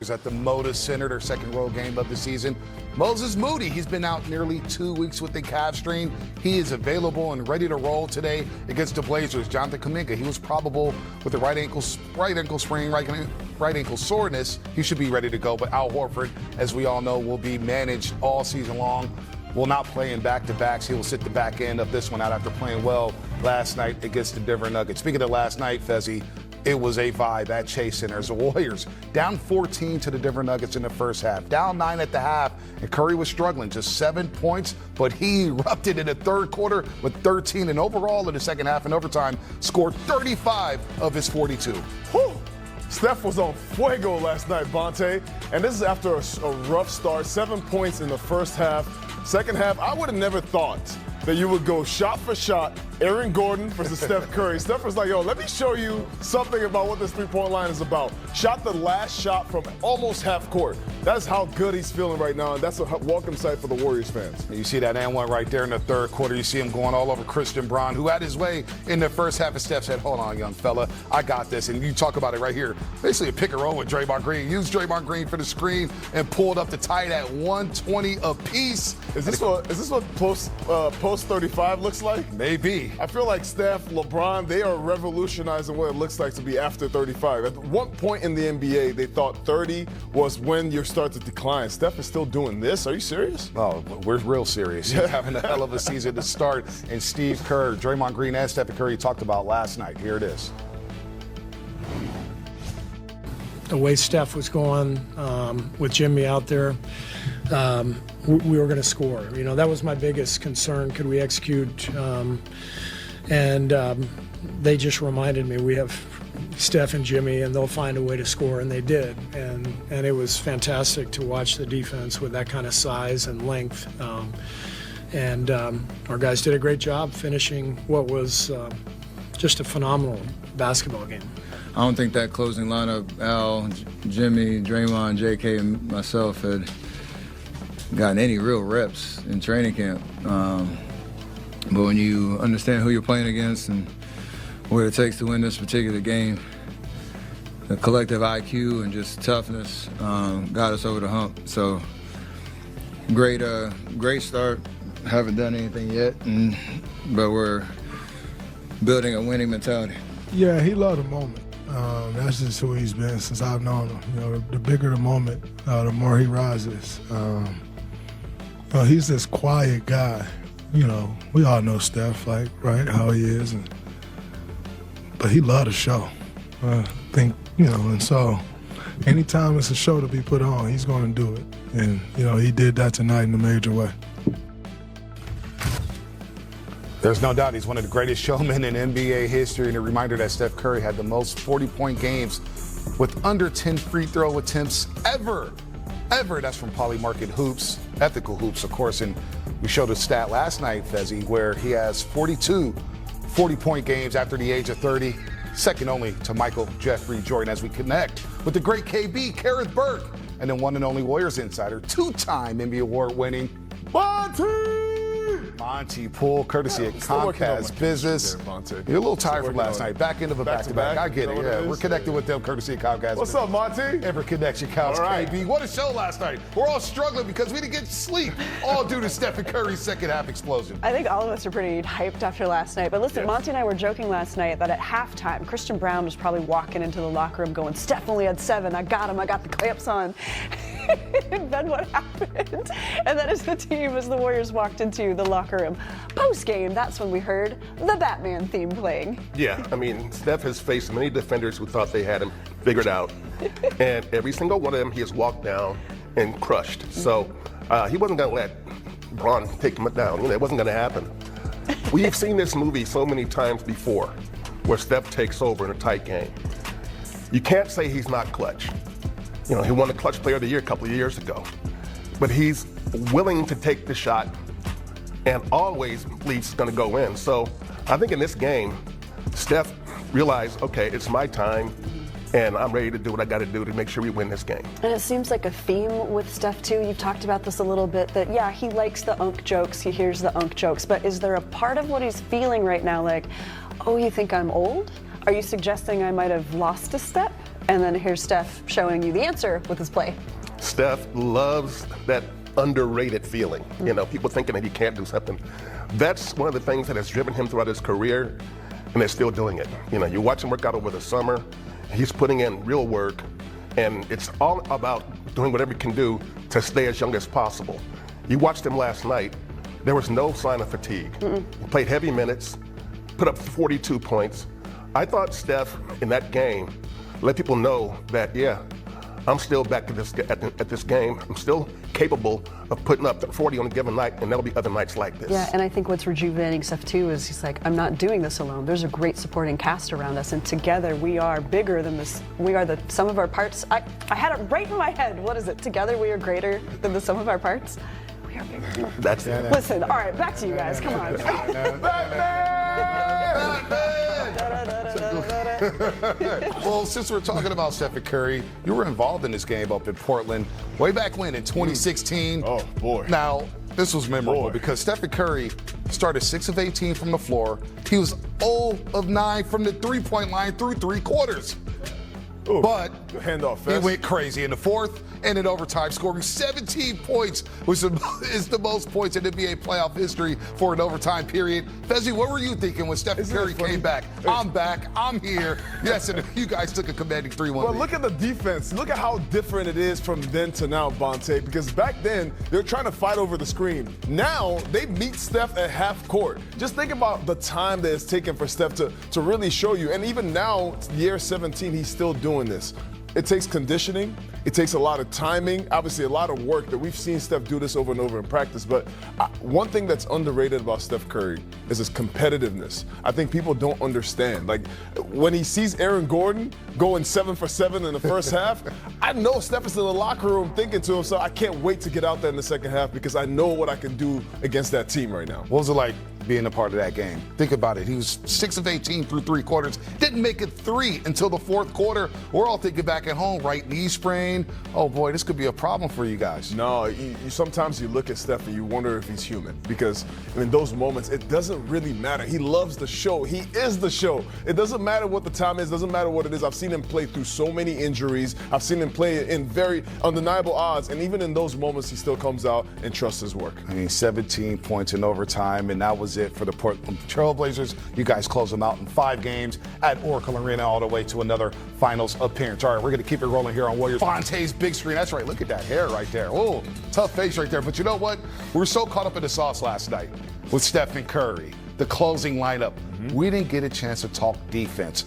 Warriors at the Moda Center, their second road game of the season. Moses Moody, he's been out nearly 2 weeks with the calf strain. He is available and ready to roll today against the Blazers. Jonathan Kuminga, he was probable with the right ankle sprain, right ankle soreness. He should be ready to go, but Al Horford, as we all know, will be managed all season long. Will not play in back-to-backs. He will sit the back end of this one out after playing well last night against the Denver Nuggets. Speaking of last night, Fezzi, it was a vibe at Chase Center as the Warriors down 14 to the Denver Nuggets in the first half, down 9 at the half, and Curry was struggling, just 7 points, but he erupted in the third quarter with 13, and overall in the second half and overtime scored 35 of his 42. Whew. Steph was on fuego last night, Bonte, and this is after a rough start, 7 points in the first half. Second half, I would have never thought that you would go shot for shot, Aaron Gordon versus Steph Curry. Steph was like, yo, let me show you something about what this three-point line is about. Shot the last shot from almost half court. That's how good he's feeling right now, and that's a welcome sight for the Warriors fans. You see that and one right there in the third quarter. You see him going all over Christian Braun, who had his way in the first half. And Steph said, hold on, young fella, I got this. And you talk about it right here. Basically a pick and roll with Draymond Green. Used Draymond Green for the screen and pulled up the tight at 120 apiece. Is this what post 35 looks like? Maybe. I feel like Steph, LeBron, they are revolutionizing what it looks like to be after 35. At one point in the NBA, they thought 30 was when you start to decline. Steph is still doing this? Are you serious? Oh, we're real serious. He's having a hell of a season to start. And Steve Kerr, Draymond Green, and Stephen Curry talked about last night. Here it is. The way Steph was going with Jimmy out there, we were going to score. You know, that was my biggest concern. Could we execute? They just reminded me we have Steph and Jimmy, and they'll find a way to score, and they did. And it was fantastic to watch the defense with that kind of size and length. Our guys did a great job finishing what was just a phenomenal basketball game. I don't think that closing lineup, Al, Jimmy, Draymond, JK, and myself had gotten any real reps in training camp. But when you understand who you're playing against and what it takes to win this particular game, the collective IQ and just toughness got us over the hump. So great start. Haven't done anything yet, but we're building a winning mentality. Yeah, he loved the moment. That's just who he's been since I've known him. You know, the bigger the moment, the more he rises. He's this quiet guy. You know, we all know Steph, like, right, how he is. But he loved the show. I think, you know, and so anytime it's a show to be put on, he's going to do it. And, you know, he did that tonight in a major way. There's no doubt he's one of the greatest showmen in NBA history, and a reminder that Steph Curry had the most 40-point games with under 10 free throw attempts ever. That's from Polymarket Hoops, Ethical Hoops, of course, and we showed a stat last night, Fezzi, where he has 42 40-point games after the age of 30, second only to Michael Jeffrey Jordan, as we connect with the great KB, Kareth Burke, and then one and only Warriors insider, two-time NBA award-winning Monty Poole, courtesy of Comcast Business. You're a little tired from last night. Back end of a back-to-back. I get it, yeah. We're connected with them, courtesy of Comcast What's Business. up, Monty? Ever connection counts, KB. What a show last night. We're all struggling because we didn't get sleep, all due to Stephen Curry's second half explosion. I think all of us are pretty hyped after last night. But listen, Monty and I were joking last night that at halftime, Christian Braun was probably walking into the locker room going, Steph only had 7. I got him. I got the clamps on. And then what happened? And then as the Warriors walked into the locker room, post-game, that's when we heard the Batman theme playing. Yeah, I mean, Steph has faced many defenders who thought they had him figured out. And every single one of them he has walked down and crushed. So he wasn't going to let Braun take him down. You know, it wasn't going to happen. We've seen this movie so many times before where Steph takes over in a tight game. You can't say he's not clutch. You know, he won the Clutch Player of the Year a couple of years ago. But he's willing to take the shot and always believes it's going to go in. So I think in this game, Steph realized, okay, it's my time, and I'm ready to do what I got to do to make sure we win this game. And it seems like a theme with Steph, too. You've talked about this a little bit, that, yeah, he likes the unk jokes, he hears the unk jokes, but is there a part of what he's feeling right now like, oh, you think I'm old? Are you suggesting I might have lost a step? And then here's Steph showing you the answer with his play. Steph loves that underrated feeling. You know, people thinking that he can't do something. That's one of the things that has driven him throughout his career, and they're still doing it. You know, you watch him work out over the summer. He's putting in real work, and it's all about doing whatever he can do to stay as young as possible. You watched him last night. There was no sign of fatigue. He played heavy minutes, put up 42 points. I thought Steph, in that game, let people know that, yeah, I'm still back at this game. I'm still capable of putting up 40 on a given night, and there'll be other nights like this. Yeah, and I think what's rejuvenating Steph too is he's like, I'm not doing this alone. There's a great supporting cast around us, and together we are bigger than this. We are the sum of our parts. I had it right in my head. What is it? Together we are greater than the sum of our parts. We are bigger. That's it. Listen, all right, back to you guys. Come on. Well, since we're talking about Stephen Curry, you were involved in this game up in Portland way back when in 2016. Oh, boy. Now, this was memorable because Stephen Curry started 6 of 18 from the floor. He was 0 of 9 from the three-point line through 3 quarters. Ooh, but handoff he fast. went crazy in the fourth and in overtime, scoring 17 points, which is the most points in NBA playoff history for an overtime period. Fezzi, what were you thinking when Stephen Curry came back? I'm back. I'm here. Yes, and you guys took a commanding 3-1 Well, lead. look at the defense. Look at how different it is from then to now, Bonte, because back then, they were trying to fight over the screen. Now, they meet Steph at half court. Just think about the time that it's taken for Steph to really show you. And even now, year 17, he's still doing this. It takes conditioning. It takes a lot of timing, obviously a lot of work that we've seen Steph do this over and over in practice. But one thing that's underrated about Steph Curry is his competitiveness. I think people don't understand. Like when he sees Aaron Gordon going 7 for 7 in the first half, I know Steph is in the locker room thinking to himself, I can't wait to get out there in the second half because I know what I can do against that team right now. What was it like being a part of that game? Think about it. He was 6 of 18 through 3 quarters. Didn't make it 3 until the fourth quarter. We're all thinking back at home, right knee sprain. Oh boy, this could be a problem for you guys. No, sometimes you look at Steph and you wonder if he's human because in those moments, it doesn't really matter. He loves the show. He is the show. It doesn't matter what the time is. Doesn't matter what it is. I've seen him play through so many injuries. I've seen him play in very undeniable odds. And even in those moments, he still comes out and trusts his work. I mean, 17 points in overtime, and that was it for the Portland Trailblazers. You guys close them out in 5 games at Oracle Arena all the way to another finals appearance. All right, we're going to keep it rolling here on Warriors. Fonte's big screen. That's right. Look at that hair right there. Oh, tough face right there. But you know what? We were so caught up in the sauce last night with Stephen Curry, the closing lineup. We didn't get a chance to talk defense.